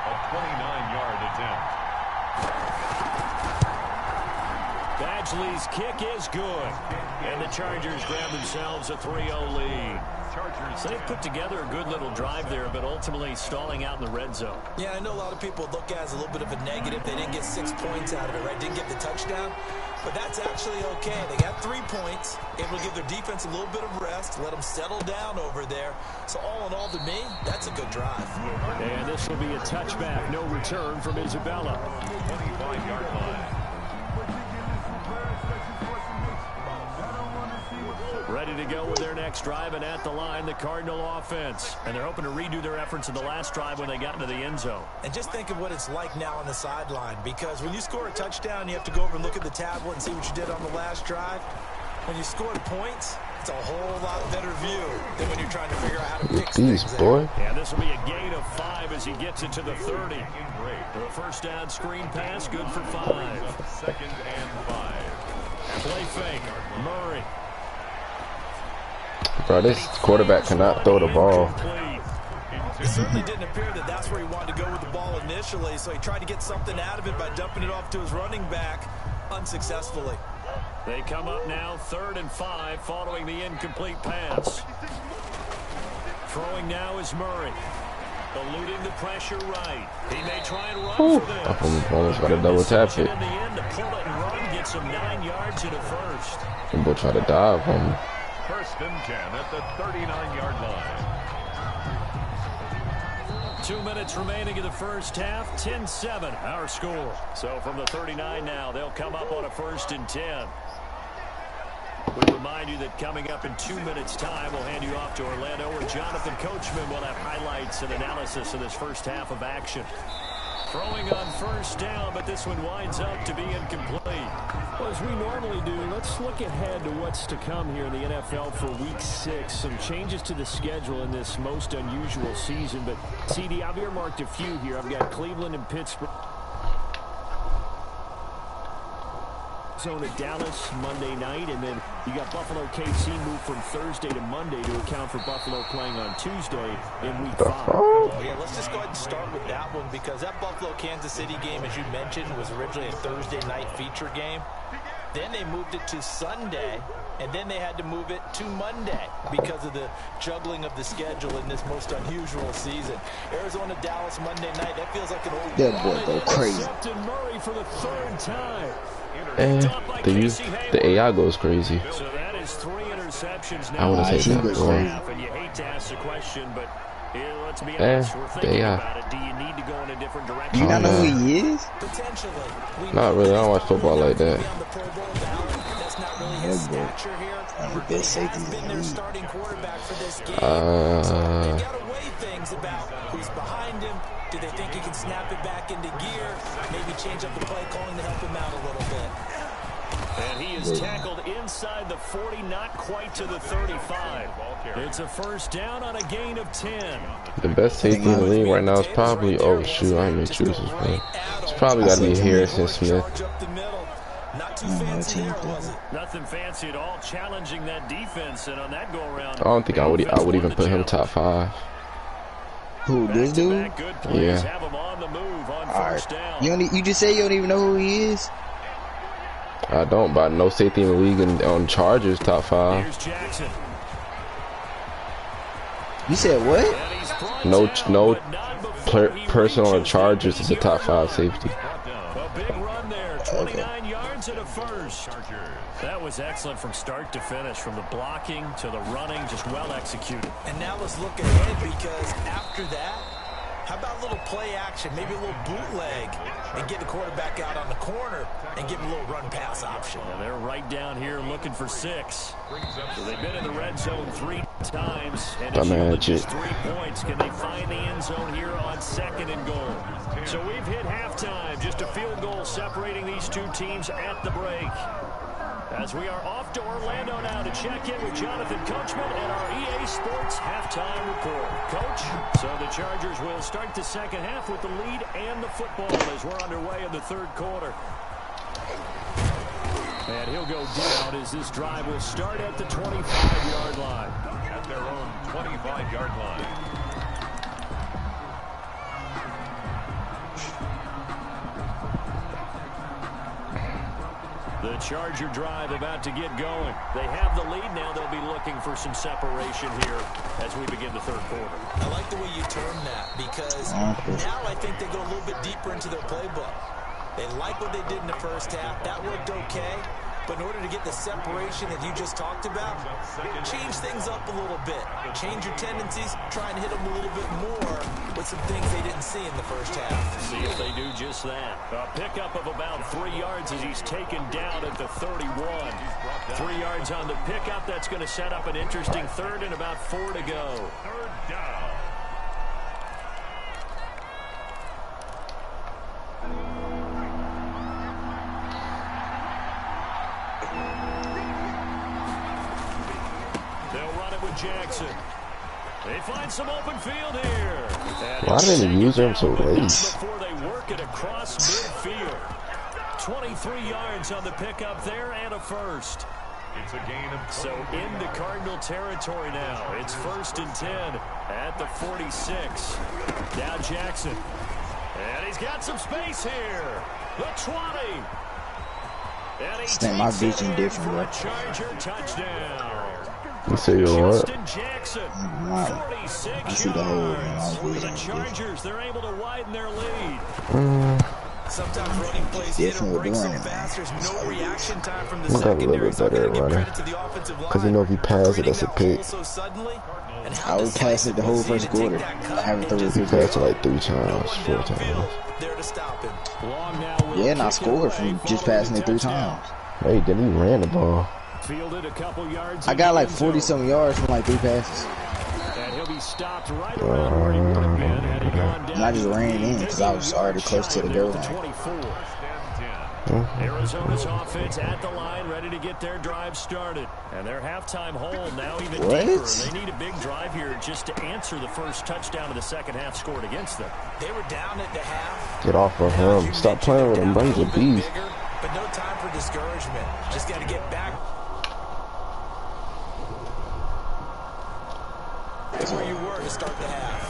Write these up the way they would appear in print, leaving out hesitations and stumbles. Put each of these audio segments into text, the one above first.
A 29-yard attempt. Badgley's kick is good. And the Chargers grab themselves a 3-0 lead. So they've put together a good little drive there, but ultimately stalling out in the red zone. Yeah, I know a lot of people look at it as a little bit of a negative. They didn't get 6 points out of it, right? Didn't get the touchdown. But that's actually okay. They got 3 points, able to give their defense a little bit of rest, let them settle down over there. So all in all, to me, that's a good drive. And this will be a touchback. No return from Isabella. 25-yard line. Ready to go with their next drive, and at the line, the Cardinal offense. And they're hoping to redo their efforts in the last drive when they got into the end zone. And just think of what it's like now on the sideline, because when you score a touchdown, you have to go over and look at the tablet and see what you did on the last drive. When you scored points, it's a whole lot better view than when you're trying to figure out how to fix things. Boy. Yeah, this will be a gain of 5 as he gets it to the 30. The first down screen pass, good for 5. 2nd and 5. Play fake, Murray. Bro, this quarterback cannot throw the ball. It certainly didn't appear that that's where he wanted to go with the ball initially, so he tried to get something out of it by dumping it off to his running back unsuccessfully. They come up now 3rd and 5 following the incomplete pass. Throwing now is Murray. Eluding the pressure right. He may try and run for this. Almost got to double tap it. In the end to pull it and run, get some 9 yards in a first. And we'll try to dive on me. 1st and 10 at the 39-yard line. 2 minutes remaining in the first half. 10-7 our score. So from the 39 now, they'll come up on a 1st and 10. We remind you that coming up in 2 minutes' time, we'll hand you off to Orlando, where Jonathan Coachman will have highlights and analysis of this first half of action. Throwing on 1st down, but this one winds up to be incomplete. Well, as we normally do, let's look ahead to what's to come here in the NFL for Week 6. Some changes to the schedule in this most unusual season. But, CD, I've earmarked a few here. I've got Cleveland and Pittsburgh. Arizona, Dallas Monday night, and then you got Buffalo KC moved from Thursday to Monday to account for Buffalo playing on Tuesday in Week 5. Yeah, let's just go ahead and start with that one, because that Buffalo-Kansas City game, as you mentioned, was originally a Thursday night feature game. Then they moved it to Sunday, and then they had to move it to Monday because of the juggling of the schedule in this most unusual season. Arizona, Dallas Monday night, that feels like an old... That boy go crazy. Murray for the 3rd time. And the AI goes crazy. So that is 3 interceptions now. I want to say that. And you hate to ask the question, but let's be honest, we're thinking about it. Do you need to go in a different direction? Do you not know who he is? Potentially. Not really. I don't watch football like that. That's not really his stature here. The best safety been their starting quarterback for this game. Uh, They got to weigh things about who's behind him. Do they think he can snap it back into gear? Maybe change up the play calling to help him out a little bit. And he is tackled inside the 40, not quite to the 35. It's a 1st down on a gain of 10. The best safety in the league right now is probably, oh shoot, I ain't choose this one. It's probably got to be Harrison Smith. Not too fancy there, was it? Nothing fancy at all, challenging that defense, and on that go-around, I don't think I would even put him top 5. Who, this dude? Yeah. Have him on the move on Alright. 1st down. You just say you don't even know who he is? I don't, but no safety in the league and on Chargers top 5. Here's Jackson. You said what? No person on the Chargers is a top 5 safety. A big run there, 29 yards and a 1st. That was excellent from start to finish, from the blocking to the running, just well executed. And now let's look ahead, because after that, how about a little play action, maybe a little bootleg, and get the quarterback out on the corner and give him a little run-pass option. And they're right down here looking for 6. So they've been in the red zone 3 times, and it's just 3 points. Can they find the end zone here on 2nd and goal? So we've hit halftime, just a field goal separating these two teams at the break. As we are off to Orlando now to check in with Jonathan Coachman and our EA Sports halftime report. Coach, so the Chargers will start the second half with the lead and the football as we're underway in the 3rd quarter. And he'll go down as this drive will start at the 25-yard line. At their own 25-yard line. The Charger drive about to get going. They have the lead now. They'll be looking for some separation here as we begin the third quarter. I like the way you term that because now I think they go a little bit deeper into their playbook. They like what they did in the first half. That worked okay. But in order to get the separation that you just talked about, change things up a little bit. Change your tendencies, try and hit them a little bit more with some things they didn't see in the first half. See if they do just that. A pickup of about 3 yards as he's taken down at the 31. 3 yards on the pickup. That's going to set up an interesting third and about 4 to go. Third down. Jackson. They find some open field here. Why didn't they use him so late? Before they work it across midfield. 23 yards on the pickup there and a first. It's a gain of 20. So into Cardinal territory now. It's 1st and 10 at the 46. Now Jackson. And he's got some space here. The 20. And he Stand my vision different, bro. Charger touchdown. You say you what? I see the whole thing. The Chargers, they're able to widen their lead. Sometimes running plays hit or break so fast, there's no reaction time from the secondary. So better at running. Because you know if you pass it, that's a pick. I would pass it the whole first quarter. I haven't thrown it. He passed it like 3 times, 4 times. Yeah, and I scored from just passing it 3 times. Hey, then he ran the ball. Fielded a couple yards. I got like 40-some yards from like 3 passes. And he'll be stopped right around where he would have been had he gone down. And I just ran in because I was already close to the goal line. Arizona's offense at the line, ready to get their drive started. And their halftime hold now even what? deeper. They need a big drive here just to answer the first touchdown of the second half scored against them. They were down at the half. Get off of him. Stop playing with him. He's a beast. But no time for discouragement. Just got to get back. That's where you were to start the half.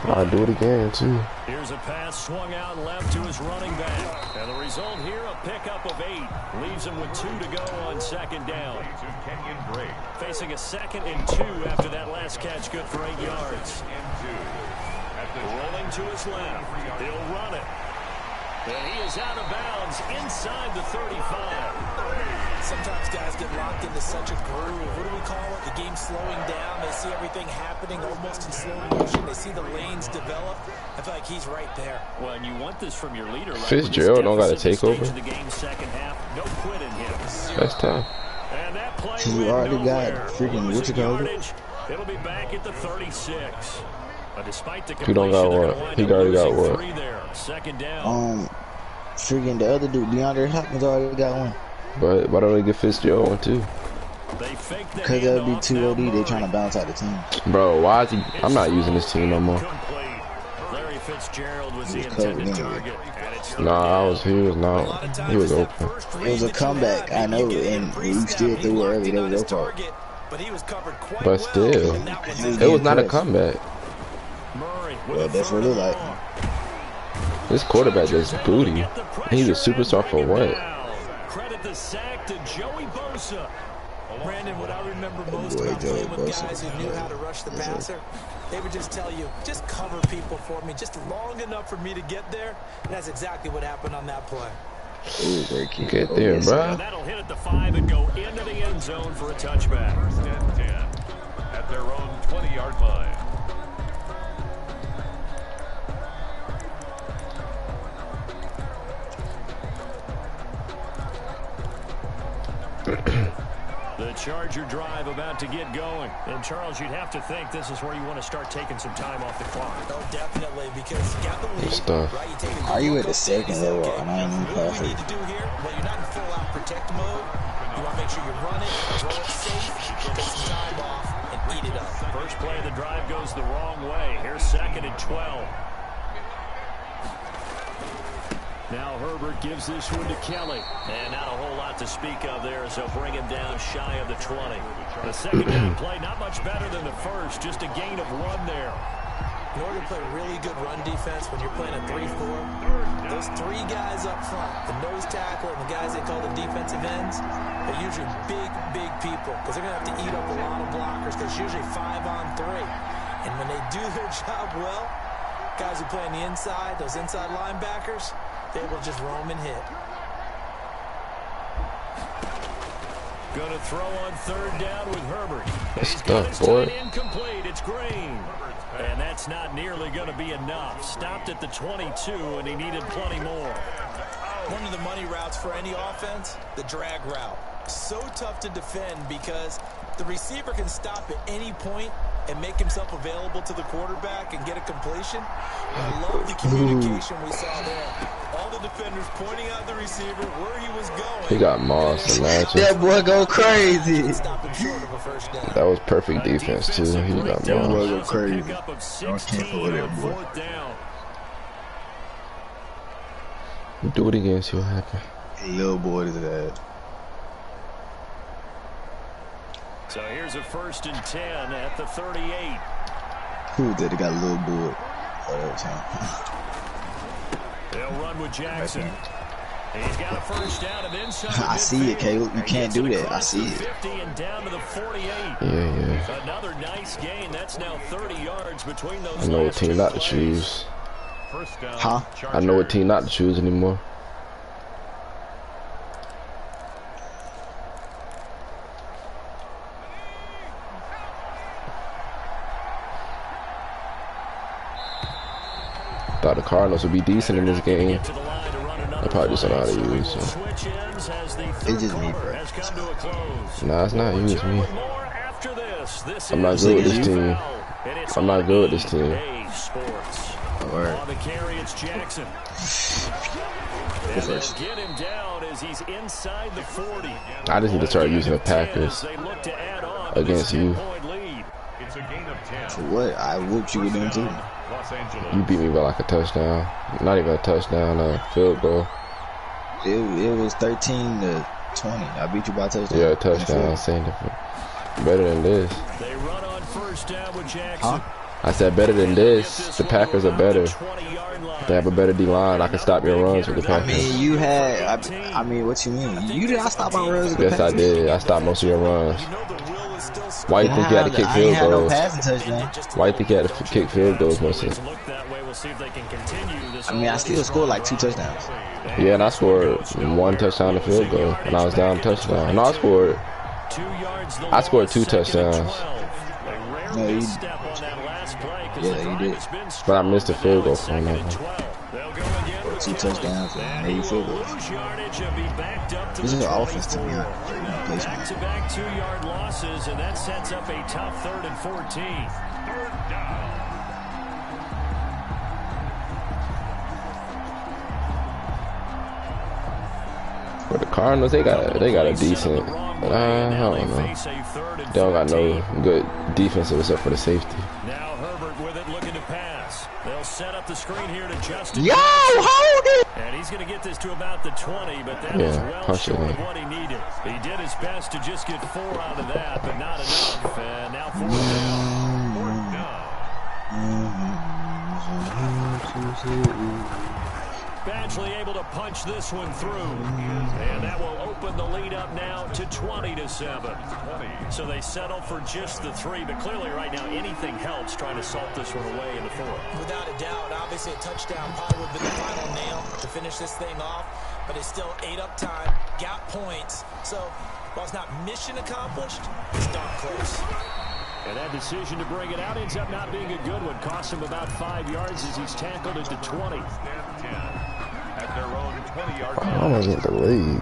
I'll do it again, too. Here's a pass swung out left to his running back. And the result here, a pickup of 8. Leaves him with 2 to go on second down. Facing a 2nd and 2 after that last catch, good for 8 yards. Rolling to his left. He'll run it. And he is out of bounds inside the 35. Sometimes guys get locked into such a groove. What do we call it? The game slowing down. They see everything happening almost in slow motion. They see the lanes develop. I feel like he's right there. Well, and you want this from your leader. Right? Fitzgerald don't got to take over. The game second half, no quit in him. That's tough. And that play He already got freaking what's it called? It'll be back at the 36. Despite the he don't got what? He already got what? Second down. Freaking the other dude, DeAndre Hopkins already got one. But why don't they get Fitzgerald one too? Because that would be too OD. They trying to bounce out the team. Bro, why is he? I'm not using this team no more. Larry Fitzgerald was the intended target. Nah, he was not. He was open. It was a comeback, I know, and we still threw it early. That was your part. But still, it was not a comeback. Well, that's what it looked like. This quarterback is booty. He's a superstar for what? Credit the sack to Joey Bosa. Brandon, what I remember most about playing with guys who knew how to rush the passer, they would just tell you, just cover people for me, just long enough for me to get there. And that's exactly what happened on that play. Ooh, great kick. Get there, bro. That'll hit at the 5 and go into the end zone for a touchback. 1st and 10 at their own 20-yard line. The Charger drive about to get going. And, Charles, you'd have to think this is where you want to start taking some time off the clock. Oh, definitely, because you got the lead. Stuff. Right, you take a Are you at the second level? And I ain't even what past you it. need to do here, well, you're not in full-out protect mode. You want to make sure you run it, throw it safe, take some time off, and eat it up. First play of the drive goes the wrong way. Here's 2nd and 12. Now Herbert gives this one to Kelly. And not a whole lot to speak of there as they'll bring him down shy of the 20. The second down play, not much better than the first. Just a gain of 1 there. in order to play really good run defense when you're playing a 3-4, those three guys up front, the nose tackle and the guys they call the defensive ends, are usually big people because they're going to have to eat up a lot of blockers because it's usually 5-on-3. And when they do their job well, guys who play on the inside, those inside linebackers, they will just roam and hit. Going to throw on third down with Herbert. He's got his tight end incomplete. It's Green. And that's not nearly going to be enough. Stopped at the 22, and he needed plenty more. One of the money routes for any offense, the drag route. So tough to defend because the receiver can stop at any point and make himself available to the quarterback and get a completion. I love the communication we saw there. All the defenders pointing out the receiver where he was going. He got mossed, imagine. That boy go crazy. That was perfect defense, too. He got mossed. That boy go crazy. I can't for that boy. Do it again, see what happens. Little boy is that. So here's a 1st and 10 at the 38. Who did it? Got a little boy. Oh, that was him. They'll run with Jackson. He's got a first down of inside. I see it, Caleb. You can't do that. I see it. 50 and down to the 48. Yeah. Another nice gain. That's now 30 yards between those. I know what team not to choose. Huh? I know what team not to choose anymore. Thought the Cardinals would be decent in this game. I probably just don't know how to use. So. It's just me, bro. Nah, it's not you, it's me. I'm not good with this team. I'm not good with this team. On the carry, it's Jackson. And they'll get him down as he's inside the 40. I just need to start using the Packers against you. For what? I whooped you with them too. You beat me by like a touchdown. Not even a touchdown, a field goal. It was 13 to 20. I beat you by a touchdown. Yeah, a touchdown. Same different. Better than this. They run on first down with Jackson. I said better than this. The Packers are better. They have a better D-line. I can stop your runs with the Packers. I mean, you had... I mean, what you mean? You did not stop my runs with the Yes, I did. I stopped most of your runs. Why you think you had to kick field goals? Why you think you had to kick field goals most of them? I mean, I still scored like 2 touchdowns. Yeah, and I scored 1 touchdown and field goal, and I was down a touchdown. And I scored 2 touchdowns. No, you did. But I missed a field goal from that one. 2 touchdowns and 80 field goals. This is an offense to me. Back-to-back 2-yard losses, and that sets up a tough 3rd and 14. Third down. But the Cardinals, they got a decent. I don't know. They don't got no good defensive except for the safety. Now Herbert with it, looking to pass. They'll set up the screen here to Justin. Yo, hold it! And he's going to get this to about the 20, but that is well short of what he needed. He did his best to just get 4 out of that, but not enough. And now 4th down. Badgley able to punch this one through. And that will open the lead up now to 20-7. So they settle for just the 3, but clearly right now anything helps trying to salt this one away in the 4th. Without a doubt, obviously a touchdown probably would have been the final nail to finish this thing off, but it's still 8 up time, got points. So while it's not mission accomplished, it's darn close. And that decision to bring it out ends up not being a good one. Cost him about 5 yards as he's tackled at the 20. At their own 20-yard line. I want to get the lead.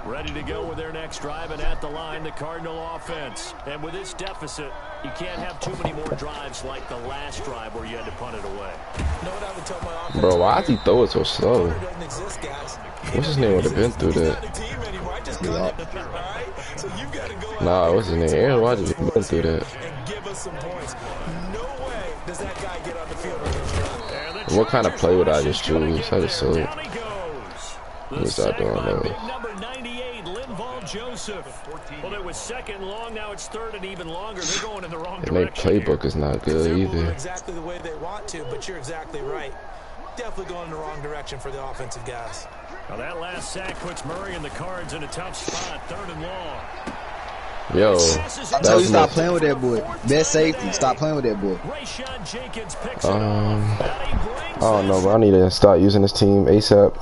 Ready to go with their next drive, and at the line, the Cardinal offense. And with this deficit, you can't have too many more drives like the last drive where you had to punt it away. Bro, why does he throw it so slow? What's his name would have been through that? Nah, what's his name? Aaron Rodgers been through that. What kind of play would I just choose? I just saw it. What's I doing though? Joseph. Well, it was second long. Now it's third and even longer. They're going in the wrong And their direction. playbook is not good They're either. moving exactly the way they want to, but you're exactly right. Definitely going in the wrong direction for the offensive guys. Now that last sack puts Murray and the Cards in a tough spot. Third and long. Yo, I told you stop playing with that boy. Best safety. Stop playing with that boy. Jenkins picks it off. I don't know, but I need to start using this team ASAP.